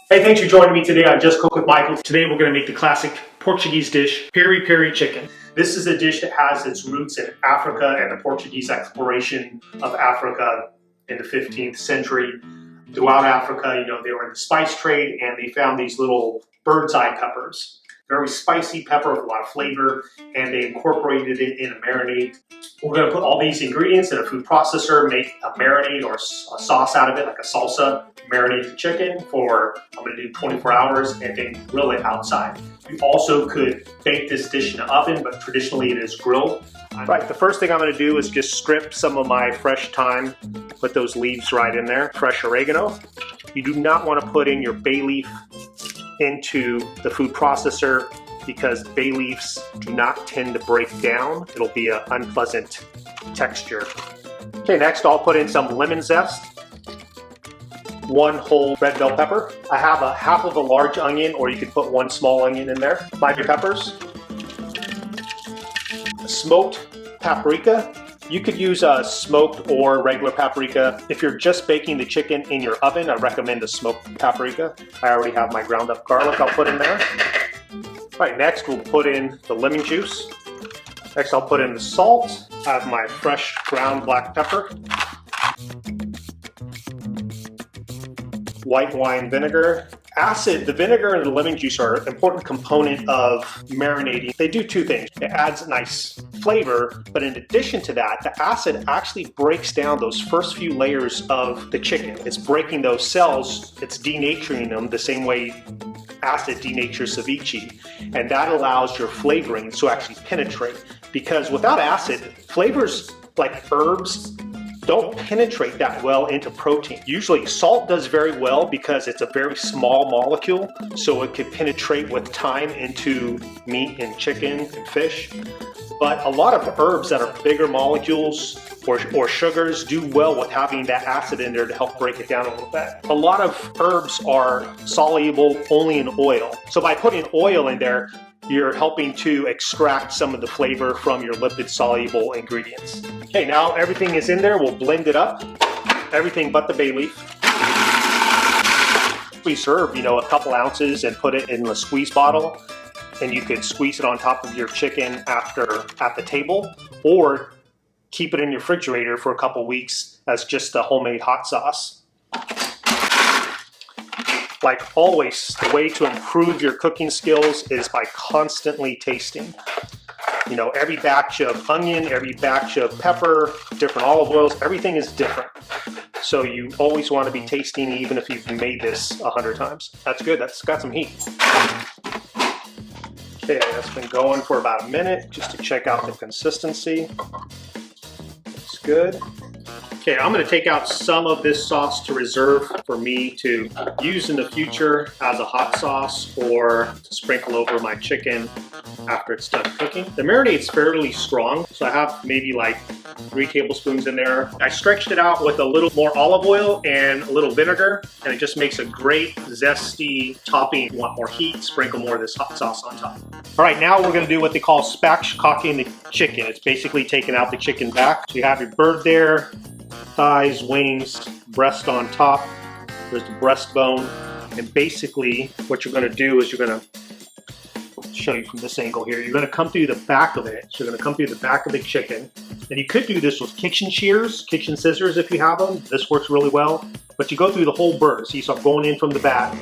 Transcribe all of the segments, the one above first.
Hey, thanks for joining me today on Just Cook with Michael. Today we're going to make the classic Portuguese dish, Piri Piri chicken. This is a dish that has its roots in Africa and the Portuguese exploration of Africa in the 15th century. Throughout Africa, they were in the spice trade and they found these little bird's eye peppers. Very spicy pepper with a lot of flavor, and they incorporated it in a marinade. We're going to put all these ingredients in a food processor, make a marinade or a sauce out of it, like a salsa. Marinate the chicken for, I'm going to do 24 hours and then grill it outside. You also could bake this dish in the oven, but traditionally it is grilled. Right, the first thing I'm going to do is just strip some of my fresh thyme, put those leaves right in there, fresh oregano. You do not want to put in your bay leaf into the food processor because bay leaves do not tend to break down. It'll be an unpleasant texture. Okay, next I'll put in some lemon zest, 1 whole red bell pepper. I have a half of a large onion, or you could put 1 small onion in there. 5 peppers, smoked paprika. You could use a smoked or regular paprika. If you're just baking the chicken in your oven, I recommend the smoked paprika. I already have my ground up garlic I'll put in there. All right, next we'll put in the lemon juice. Next I'll put in the salt. I have my fresh ground black pepper. White wine vinegar. Acid, the vinegar and the lemon juice are an important component of marinating. They do 2 things. It adds a nice flavor, but in addition to that, the acid actually breaks down those first few layers of the chicken. It's breaking those cells, it's denaturing them the same way acid denatures ceviche, and that allows your flavoring to actually penetrate. Because without acid, flavors like herbs don't penetrate that well into protein. Usually salt does very well because it's a very small molecule, so it could penetrate with time into meat and chicken and fish. But a lot of herbs that are bigger molecules or sugars do well with having that acid in there to help break it down a little bit. A lot of herbs are soluble only in oil. So by putting oil in there, you're helping to extract some of the flavor from your lipid-soluble ingredients. Okay, now everything is in there. We'll blend it up. Everything but the bay leaf. We serve, a couple ounces and put it in a squeeze bottle. And you could squeeze it on top of your chicken at the table, or keep it in your refrigerator for a couple weeks as just a homemade hot sauce. Like always, the way to improve your cooking skills is by constantly tasting. Every batch of onion, every batch of pepper, different olive oils, everything is different. So you always want to be tasting even if you've made this 100 times. That's good, that's got some heat. Okay, that's been going for about a minute just to check out the consistency. Looks good. Okay, I'm going to take out some of this sauce to reserve for me to use in the future as a hot sauce or to sprinkle over my chicken after it's done cooking. The marinade's fairly strong, so I have maybe like 3 tablespoons in there. I stretched it out with a little more olive oil and a little vinegar, and it just makes a great zesty topping. If you want more heat, sprinkle more of this hot sauce on top. All right, now we're going to do what they call spatchcocking the chicken. It's basically taking out the chicken back. So you have your bird there, thighs, wings, breast on top. There's the breastbone. And basically what you're going to do is you're going to show you from this angle here. You're going to come through the back of it. So you're going to come through the back of the chicken. And you could do this with kitchen shears, kitchen scissors if you have them. This works really well. But you go through the whole bird. See, so I'm going in from the back.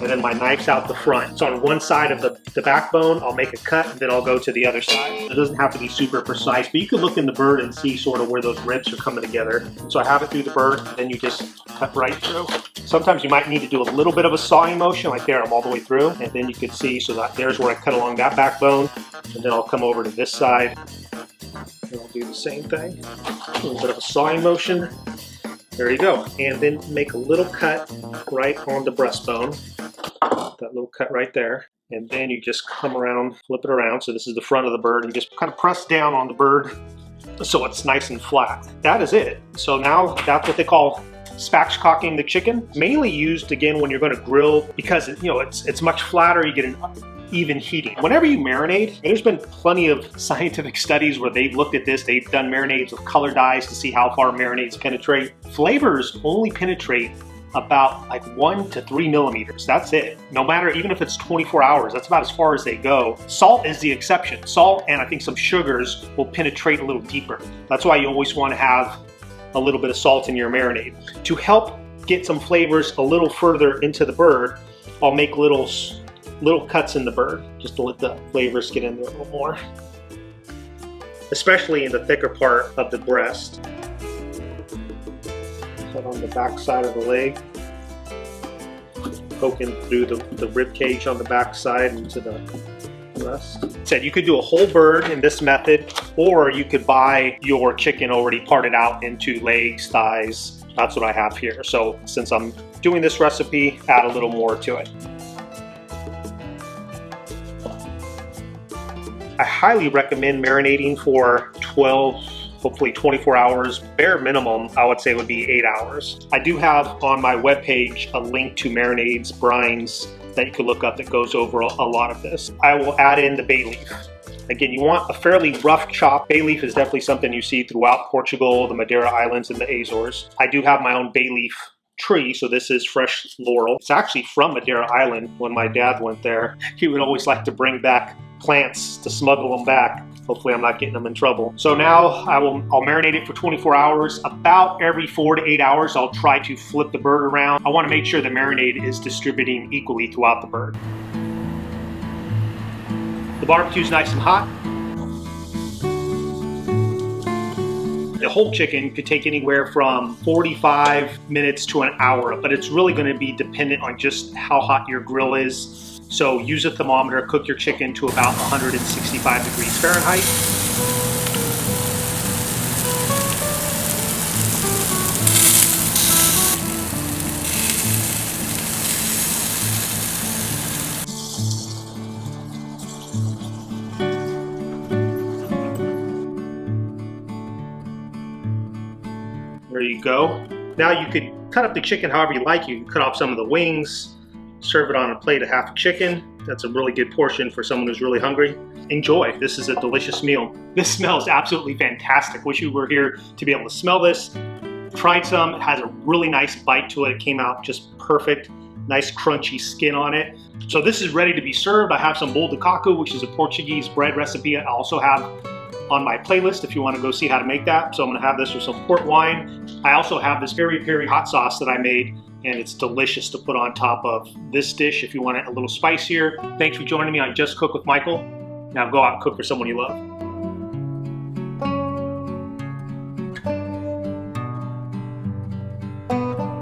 And then my knife's out the front. So on one side of the backbone, I'll make a cut, and then I'll go to the other side. It doesn't have to be super precise, but you can look in the bird and see sort of where those ribs are coming together. So I have it through the bird, and then you just cut right through. Sometimes you might need to do a little bit of a sawing motion, like there, I'm all the way through, and then you can see, so that there's where I cut along that backbone, and then I'll come over to this side, and I'll do the same thing. A little bit of a sawing motion. There you go. And then make a little cut right on the breastbone. That little cut right there. And then you just come around, flip it around. So this is the front of the bird. And you just kind of press down on the bird so it's nice and flat. That is it. So now that's what they call spatchcocking the chicken. Mainly used, again, when you're going to grill because, it's much flatter. You get an even heating. Whenever you marinate, and there's been plenty of scientific studies where they've looked at this, they've done marinades with color dyes to see how far marinades penetrate. Flavors only penetrate about like 1 to 3 millimeters. That's it. No matter, even if it's 24 hours, that's about as far as they go. Salt is the exception. Salt and I think some sugars will penetrate a little deeper. That's why you always want to have a little bit of salt in your marinade. To help get some flavors a little further into the bird, I'll make little cuts in the bird just to let the flavors get in there a little more, especially in the thicker part of the breast. Cut on the back side of the leg, poking through the rib cage on the back side into the breast. Said you could do a whole bird in this method, or you could buy your chicken already parted out into legs, thighs. That's what I have here. So since I'm doing this recipe, add a little more to it. I highly recommend marinating for 12, hopefully 24 hours. Bare minimum, I would say, would be 8 hours. I do have on my webpage a link to marinades, brines that you can look up that goes over a lot of this. I will add in the bay leaf. Again, you want a fairly rough chop. Bay leaf is definitely something you see throughout Portugal, the Madeira Islands, and the Azores. I do have my own bay leaf tree, so this is fresh laurel. It's actually from Madeira Island. When my dad went there, he would always like to bring back plants to smuggle them back. Hopefully I'm not getting them in trouble. So now I'll marinate it for 24 hours. About every 4 to 8 hours, I'll try to flip the bird around. I want to make sure the marinade is distributing equally throughout the bird. The barbecue's nice and hot. The whole chicken could take anywhere from 45 minutes to an hour, but it's really going to be dependent on just how hot your grill is. So use a thermometer, cook your chicken to about 165 degrees Fahrenheit. There you go. Now you could cut up the chicken however you like. You can cut off some of the wings, serve it on a plate of half a chicken. That's a really good portion for someone who's really hungry. Enjoy. This is a delicious meal. This smells absolutely fantastic. Wish you were here to be able to smell this. Tried some. It has a really nice bite to it. It came out just perfect. Nice crunchy skin on it. So this is ready to be served. I have some bolo de coco, which is a Portuguese bread recipe. I also have on my playlist if you want to go see how to make that. So I'm going to have this with some port wine. I also have this Piri Piri hot sauce that I made, and it's delicious to put on top of this dish if you want it a little spicier. Thanks for joining me on Just Cook with Michael. Now go out and cook for someone you love.